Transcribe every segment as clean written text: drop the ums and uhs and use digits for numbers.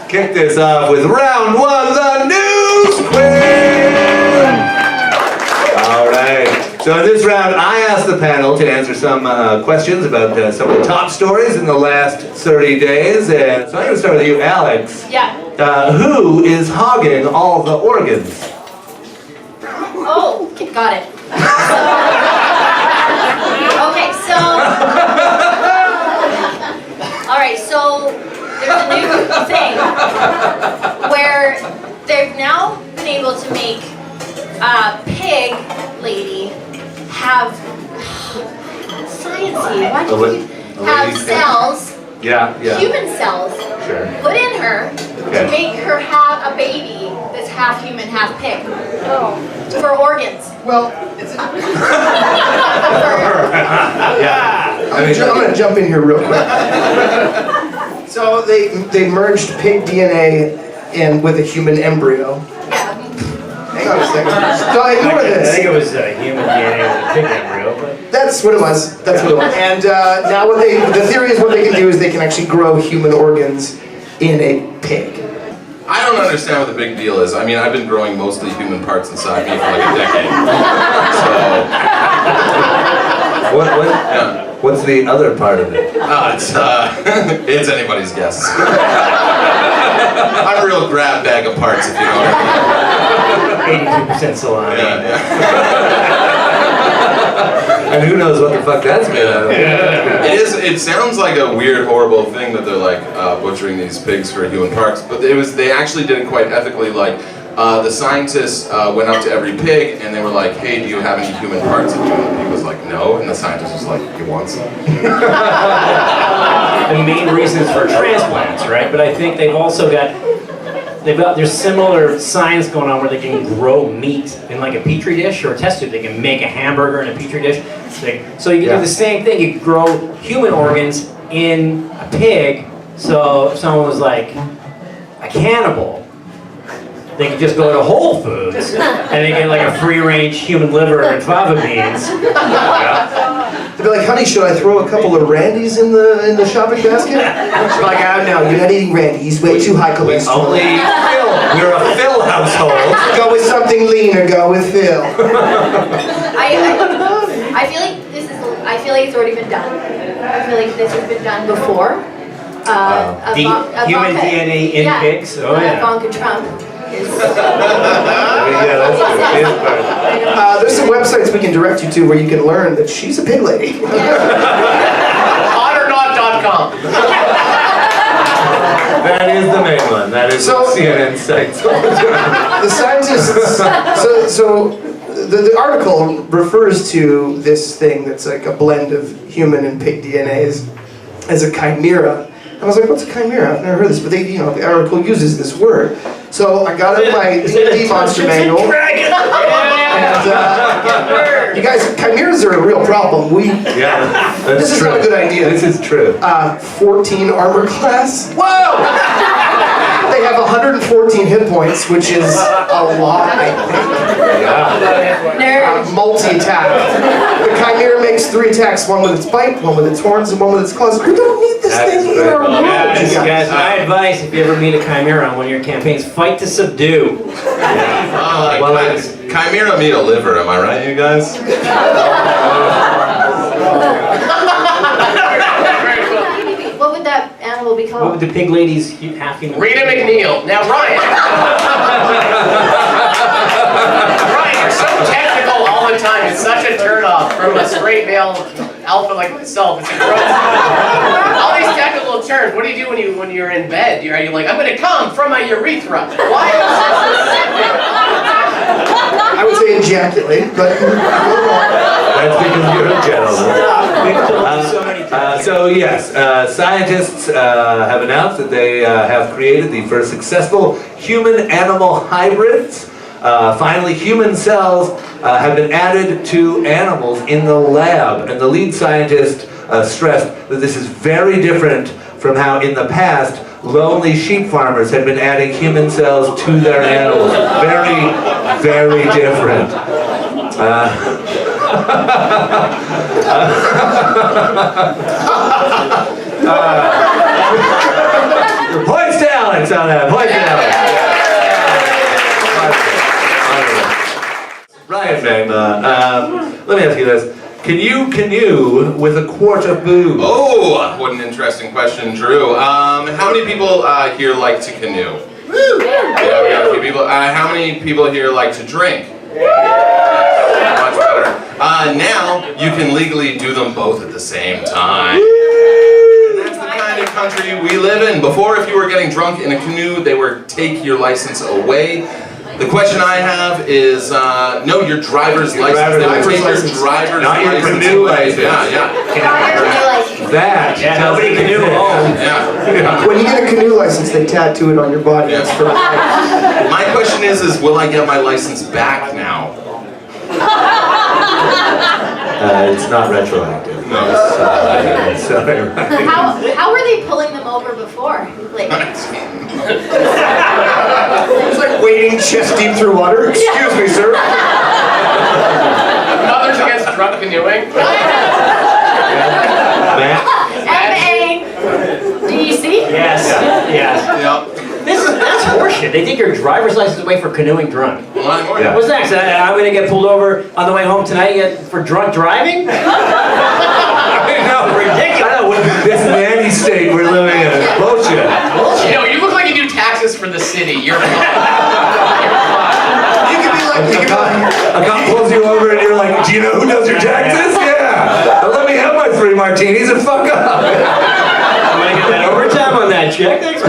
kick this off with round one, the news quiz! All right. So in this round, I asked the panel to answer some questions about some of the top stories in the last 30 days. And so I'm going to start with you, Alex. Yeah. Who is hogging all the organs? Oh, got it. Okay, so... All right, so there's a new thing where they've now been able to make a pig lady have sciencey. Why do you have cells? Yeah. Human cells. Sure. Put in her to make her have a baby that's half human, half pig. Oh. For organs. Well, it's Yeah. I'm going to jump in here real quick. So they merged pig DNA in with a human embryo. Yeah. Hang on a second. So ignore I this. think it was human DNA with a pig embryo, but... That's what it was. That's what it was. And now the theory is what they can do is they can actually grow human organs in a pig. I don't understand what the big deal is. I mean, I've been growing mostly human parts inside me for like a decade. So, What's the other part of it? it's anybody's guess. I'm a real grab bag of parts, if you know what I mean. 82% salami. Yeah. And who knows what the fuck that's made out of? It sounds like a weird, horrible thing that they're like butchering these pigs for human parts, but they actually did it quite ethically. Like the scientists went up to every pig and they were like, "Hey, do you have any human parts?" And the pig was like, "No," and the scientist was like, "You want some?" The main reason is for transplants, right? But I think they've also got there's similar science going on where they can grow meat in like a petri dish or a test tube. They can make a hamburger in a petri dish. So you can do the same thing. You can grow human organs in a pig. So if someone was like a cannibal, they could just go to Whole Foods and they get like a free-range human liver and fava beans. They'd be like, "Honey, should I throw a couple of Randy's in the shopping basket?" She's like, "Oh no, you're not eating Randy. He's way too high cholesterol. Only Phil. We're a Phil household. Go with something leaner. Go with Phil." I feel like it's already been done. I feel like this has been done before. Human DNA in pigs? Oh yeah. Ivanka Trump is... There's some websites we can direct you to where you can learn that she's a pig lady. Hotornot.com. That is the main one. That is So- CNN sites. The scientists. So the article refers to this thing that's like a blend of human and pig DNA as a chimera. I was like, "What's a chimera? I've never heard this." But the article uses this word. So I got out my D&D monster manual. And you guys, chimeras are a real problem. This is not a good idea. This is true. 14 armor class. Whoa! They have 114 hit points, which is a lot, I think. Multi-attack. The chimera makes 3 attacks, one with its bite, one with its horns, and one with its claws. We don't need this thing in our world, Guys, my advice, if you ever meet a chimera on one of your campaigns, fight to subdue. Chimera meat a liver, am I right, you guys? What would that animal be What called? would the pig lady's half human? Rita McNeil. Now, Ryan. Ryan, you're so technical all the time. It's such a turnoff from a straight male alpha like myself. It's gross. All these technical terms. What do you do when you're in bed? Are you like, "I'm going to come from my urethra"? Why? I would say ejaculate, but That's because you're a gentleman. So yes, scientists have announced that they have created the first successful human-animal hybrids. Finally, human cells have been added to animals in the lab, and the lead scientist stressed that this is very different from how in the past lonely sheep farmers had been adding human cells to their animals. Very, very different. Points to Alex on that Bangma. Let me ask you this. Can you canoe with a quart of booze? Oh, what an interesting question, Drew. How many people here like to canoe? Yeah, we got a few people. How many people here like to drink? Much better. Now, you can legally do them both at the same time. And that's the kind of country we live in. Before, if you were getting drunk in a canoe, they would take your license away. The question I have is, no, your driver's license. They would take your driver's Not your license canoe away. license. Yeah. That. Nobody canoe at home. Yeah. When you get a canoe license, they tattoo it on your body. Yeah. That's for life. My question is will I get my license back now? It's not retroactive. No. Sorry, right. How were they pulling them over before? Like, It's like wading chest deep through water. Excuse me, sir. Mothers against drunk canoeing. Matt? M-A-D-C? Yes. Yes. Yep. That's horseshit. They take your driver's license away for canoeing drunk. Yeah. What's next? I'm going to get pulled over on the way home tonight for drunk driving? I know, ridiculous. I know, this nanny state we're living in is bullshit. You know, you look like you do taxes for the city. You're fine. You could be like, you could be like, A cop pulls you over and you're like, do you know who does your taxes? Yeah. Now let me have my 3 martinis and fuck up. I'm going to get that overtime on that check. Thanks.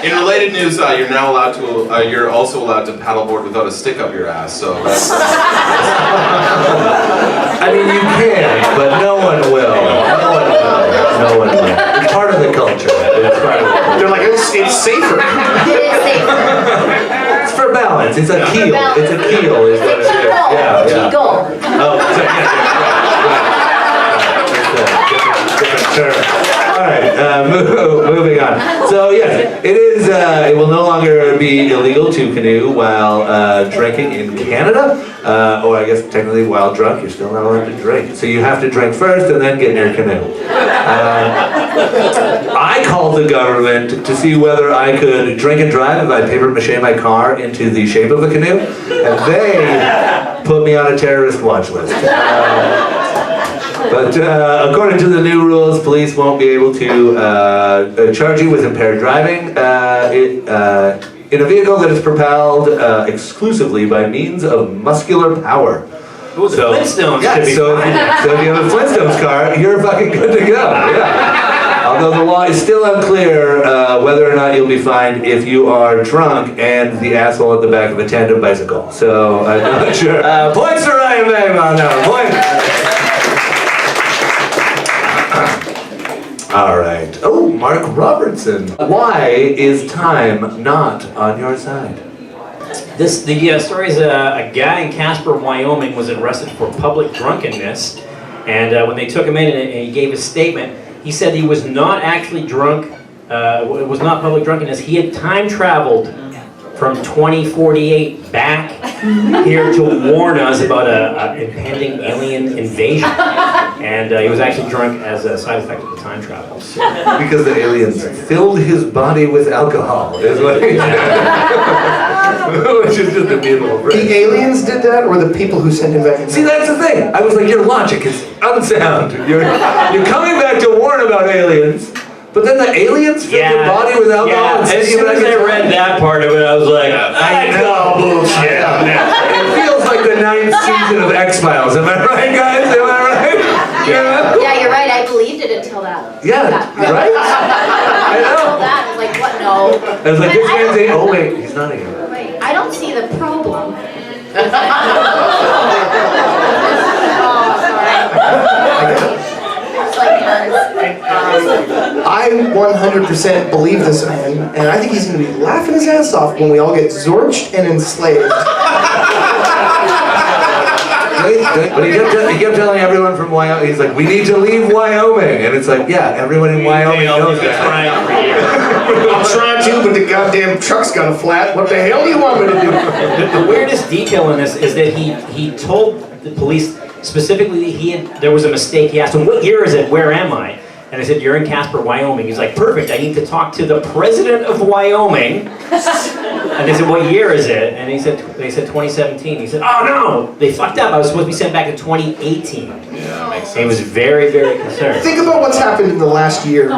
In related news, you're now allowed to. You're also allowed to paddleboard without a stick up your ass. So that's. I mean, you can, but no one will. No one will. No one will. It's part of the culture. It's part of the culture. they're like, it's safer. It is safer. It's for balance. It's a For keel. balance. It's a keel. Is what it is. Kegel. Yeah, yeah. Kegel. Oh, so, yeah, different term. All right, moving on. So yes, it will no longer be illegal to canoe while drinking in Canada, or I guess technically while drunk, you're still not allowed to drink. So you have to drink first and then get in your canoe. I called the government to see whether I could drink and drive if I paper mache my car into the shape of a canoe, and they put me on a terrorist watch list. But according to the new rules, police won't be able to charge you with impaired driving in a vehicle that is propelled exclusively by means of muscular power. Ooh, the Flintstones Yeah, should be so fine. if you have a Flintstones car, you're fucking good to go. Yeah. Although the law is still unclear whether or not you'll be fined if you are drunk and the asshole at the back of a tandem bicycle. So I'm not sure. Points for Ryan Bangma on that one. Point. All right. Oh, Mark Robertson. Why is time not on your side? The story is a guy in Casper, Wyoming was arrested for public drunkenness, and when they took him in and he gave his statement, he said he was not actually drunk, it was not public drunkenness, he had time traveled from 2048 back here to warn us about an impending alien invasion. And he was actually drunk as a side effect of the time travel. So. Because the aliens filled his body with alcohol, is what he said. Which is just a beautiful The phrase. aliens did that, or the people who sent him back in See, that's the thing. I was like, your logic is unsound. You're coming back to warn about aliens, but then the aliens filled your body with alcohol. Yeah, and as sent you soon back as I in time? read that part of it, I was like, I call bullshit on that. It feels like the 9th season of X-Files. Am I right, guys? Am I right? Yeah. Yeah, you're right. I believed it until that. Yeah, that part. right? I Until know. that, I was like, what? No. I was like, this man's saying, oh wait, he's not a hero. Wait, I don't see the problem. Oh, sorry. It's like I 100% believe this man, and I think he's going to be laughing his ass off when we all get zorched and enslaved. But he kept telling everyone from Wyoming, he's like, we need to leave Wyoming. And it's like, yeah, everyone in Wyoming knows that. I'm trying to, but the goddamn truck's got a flat. What the hell do you want me to do? The weirdest detail in this is that he told the police specifically there was a mistake. He asked him, what year is it? Where am I? And I said, you're in Casper, Wyoming. He's like, perfect. I need to talk to the president of Wyoming. And they said, what year is it? And they said 2017. He said, oh no, they fucked up. I was supposed to be sent back to 2018. Yeah, makes sense. He was very, very concerned. Think about what's happened in the last year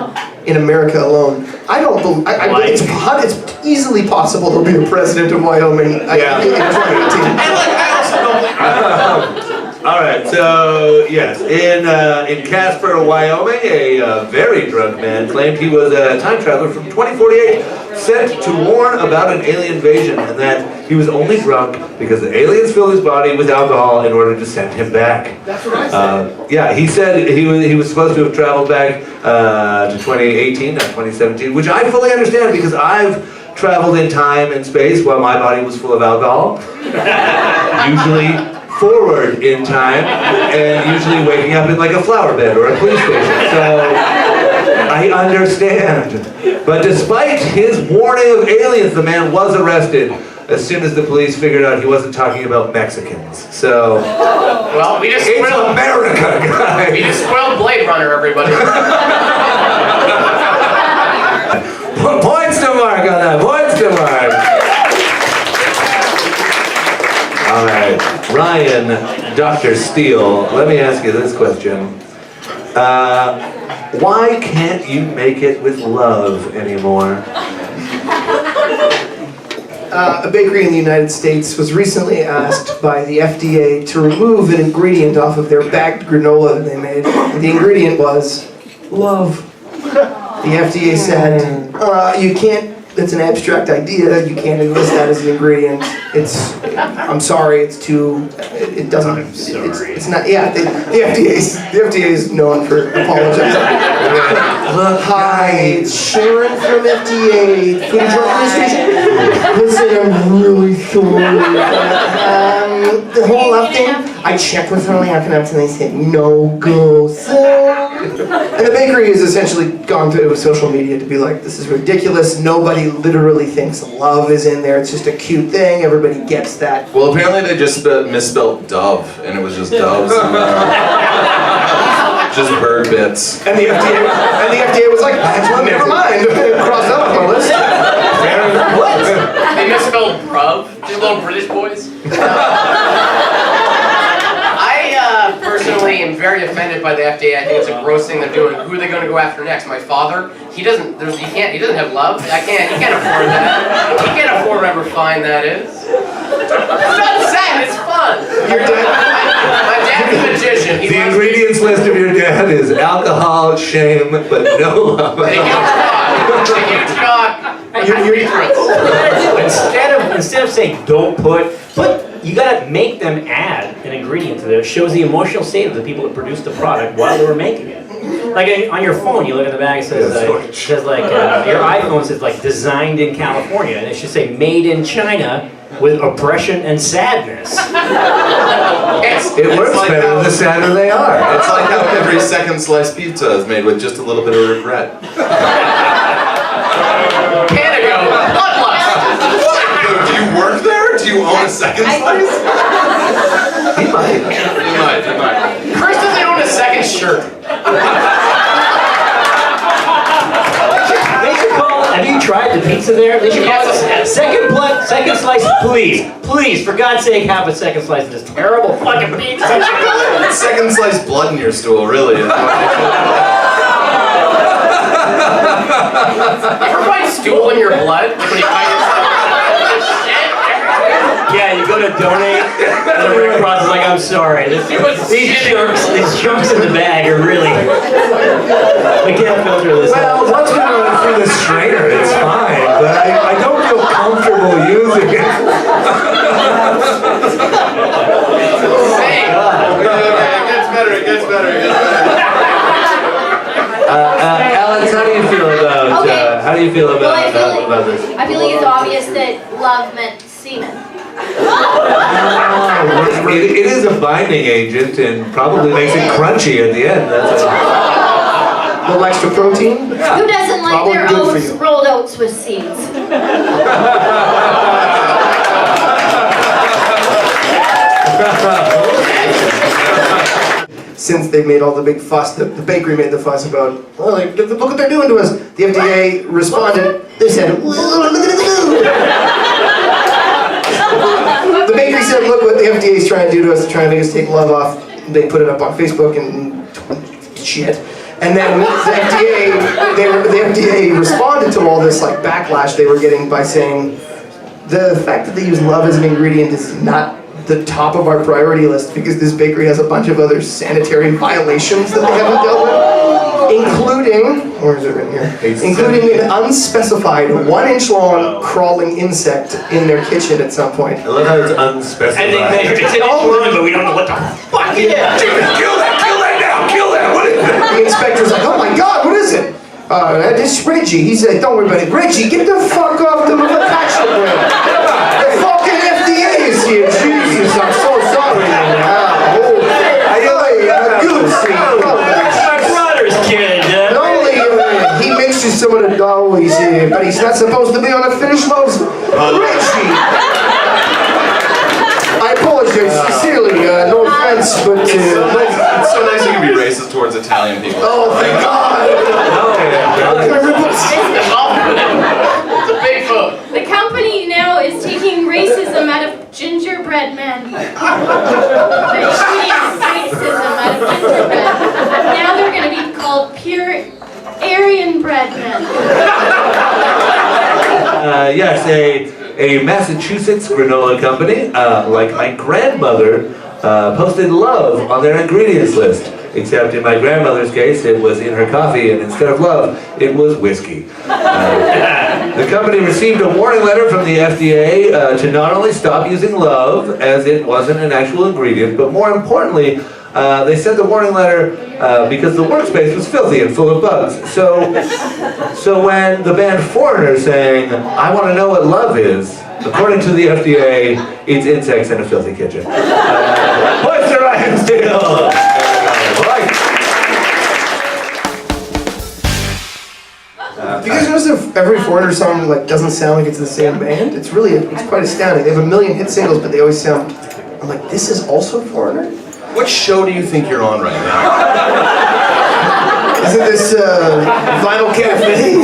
in America alone. I don't believe, it's easily possible there'll be a president of Wyoming in 2018. All right, so yes, in Casper, Wyoming, a very drunk man claimed he was a time traveler from 2048 sent to warn about an alien invasion, and that he was only drunk because the aliens filled his body with alcohol in order to send him back. That's what I said. Yeah, he said he was supposed to have traveled back to 2018, not 2017, which I fully understand because I've traveled in time and space while my body was full of alcohol. Usually forward in time, and usually waking up in like a flower bed or a police station. So I understand. But despite his warning of aliens, the man was arrested as soon as the police figured out he wasn't talking about Mexicans. So Well, we just it's spoiled. America, We guys. just spoiled Blade Runner, everybody. Points to Mark on that. Points to Mark. All right, Ryan, Dr. Steele, let me ask you this question. Why can't you make it with love anymore? A bakery in the United States was recently asked by the FDA to remove an ingredient off of their bagged granola that they made. The ingredient was love. The FDA said, you can't, it's an abstract idea, you can't enlist that as an ingredient. I'm sorry, it's too, it doesn't, it's not, yeah, the FDA is known for apologizing. Hi, it's Sharon from FDA, Food and Drug Administration. Listen, I'm really sorry. The whole love thing, I checked with Early Economics and they said, no go. So, and the bakery has essentially gone to social media to be like, this is ridiculous. Nobody literally thinks love is in there. It's just a cute thing. Everybody gets that. Well, apparently they just misspelled dove, and it was just doves. Just bird bits. And the FDA was like, well, never mind. Cross that off my list. What? They misspelled bruv? Just little British boys? I personally am very offended by the FDA. I think it's a gross thing they're doing. Who are they going to go after next? My father? He doesn't have love. He can't afford that. He can't afford whatever fine that is. It's not sad, it's fun. Your dad, My dad's a magician. He The loves ingredients list of your dad is alcohol, shame, but no love. the huge cock, and urethras. Instead of saying don't put, you gotta make them add an ingredient to this. Shows the emotional state of the people that produced the product while they were making it. Like on your phone, you look at the bag, it says your iPhone says like designed in California, and it should say made in China with oppression and sadness. It works like better how- the sadder they are. It's like how every second sliced pizza is made with just a little bit of regret. Panago, bloodlust. Dude, do you work there? Do you own a second slice? He might. You might. Chris doesn't own a second shirt. They should call. Have you tried the pizza there? They should call it second slice, please, for God's sake, have a second slice of this terrible fucking pizza. Second sliced blood in your stool, really. Is what Ever find stool in your blood when you find yourself? Yeah, you go to donate, and the Red Cross is like, I'm sorry, these chunks in the bag are really. We can't filter this Well, out. once we run through the strainer, it's fine, but I don't feel comfortable using it. It gets better. Alex, how do you feel about Well, I feel about this? I feel like it's obvious that love meant semen. It is a binding agent and probably makes it crunchy at the end. That's a little extra protein. Who doesn't like Probably their good for oats, you. rolled oats with seeds? Since they made all the big fuss, the bakery made the fuss about, well, like, look what they're doing to us. The FDA responded, they said, basically said, look what the FDA is trying to do to us, trying to make us take love off. They put it up on Facebook and shit. And then the FDA responded to all this like backlash they were getting by saying, the fact that they use love as an ingredient is not the top of our priority list because this bakery has a bunch of other sanitary violations that they haven't dealt with. Including, where is it written here? Including an unspecified 1-inch long crawling insect in their kitchen at some point. I love how it's unspecified. And they it's an inch long, but we don't know what the fuck it is. Kill that now! Kill that! What is it? The inspector's like, oh my god, what is it? It's Reggie. He said, don't worry about it. Reggie, get the fuck off the ketchup wheel. The fucking FDA is here. Jesus, I'm so sorry. He mixes some of the dough, but he's not supposed to be on a finished loaf. Reggie! I apologize sincerely, no offense, but... It's so nice you can be racist towards Italian people. Oh, thank God! It's a big vote. The company now is taking racism out of gingerbread men. They're shooting racism out of gingerbread. Now they're going to be called pure Aryan bread men. Yes, a Massachusetts granola company, like my grandmother, posted love on their ingredients list. Except in my grandmother's case, it was in her coffee, and instead of love, it was whiskey. The company received a warning letter from the FDA to not only stop using love, as it wasn't an actual ingredient, but more importantly, they sent the warning letter because the workspace was filthy and full of bugs. So when the band Foreigner sang, I want to know what love is, according to the FDA, it's insects in a filthy kitchen. Points to Ryan Steele! Do you guys notice if every Foreigner song like doesn't sound like it's the same band? It's quite astounding. They have 1 million hit singles, but they always sound. I'm like, this is also Foreigner? What show do you think you're on right now? Isn't this Vinyl Cafe?